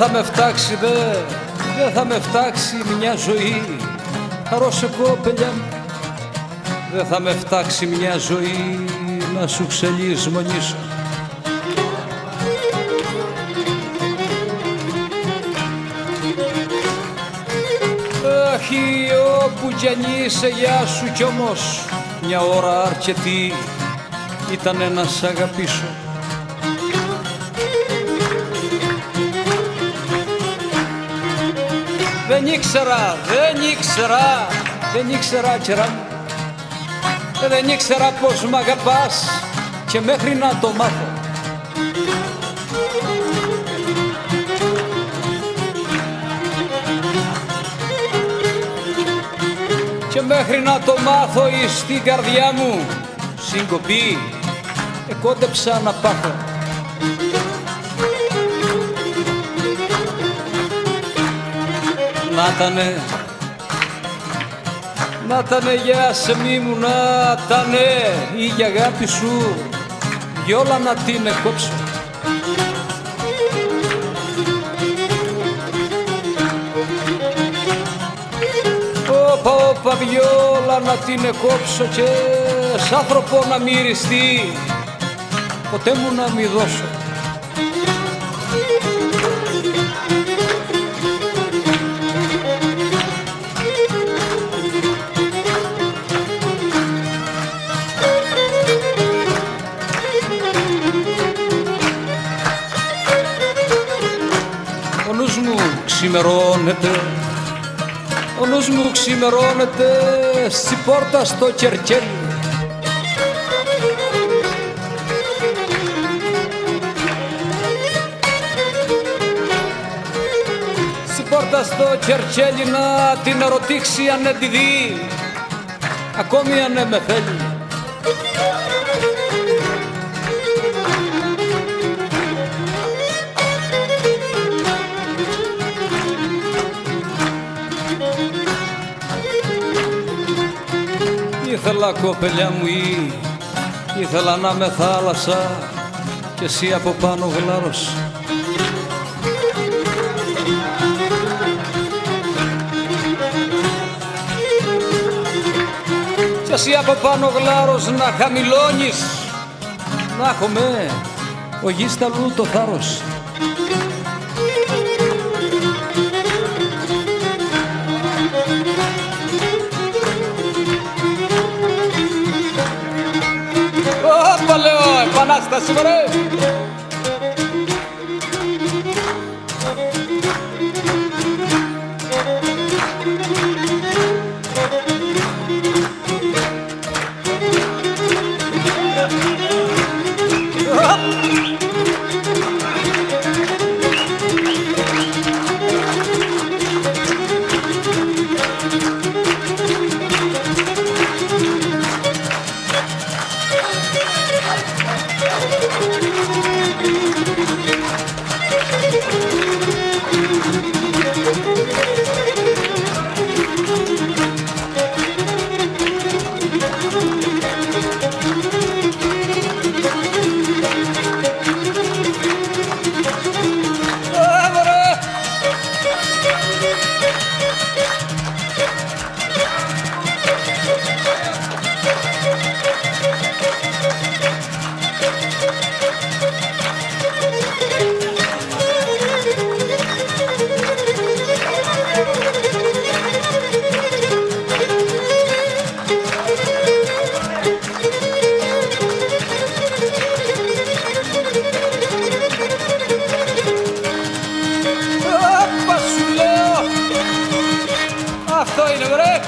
θα με φτάξει, δεν θα με φτάξει μια ζωή. Χαρώσε κοπελιά μου, δεν θα με φτάξει μια ζωή να σου ξελισμονήσω. Αχ, όπου κι αν είσαι, γεια σου, κι όμως μια ώρα αρκετή ήτανε να σ' αγαπήσω. Δεν ήξερα καιρά μου, δεν ήξερα πως μ' αγαπάς και μέχρι να το μάθω. Και μέχρι να το μάθω εις την καρδιά μου συγκοπή εκόντεψα να πάθω. Να τανε για σεμί μου, να τανε η για αγάπη σου βιόλα να την εκόψω. Όπα βιόλα να την εκόψω και σ' άνθρωπο να μυριστεί ποτέ μου να μη δώσω. Ο νους μου ξημερώνεται στη πόρτα στο Κερκέλι. Στη πόρτα στο Κερκέλι να την ερωτήξει αν τη δει, ακόμη αν με θέλει. Ήθελα κοπελιά μου ήθελα να με θάλασσα και εσύ από πάνω γλάρος. Και εσύ από πάνω γλάρος να χαμηλώνεις, να έχουμε ο γης ταλού το θάρρος. Όπα λέω, επανάσταση μωρέ! Αυτό είναι, βρε!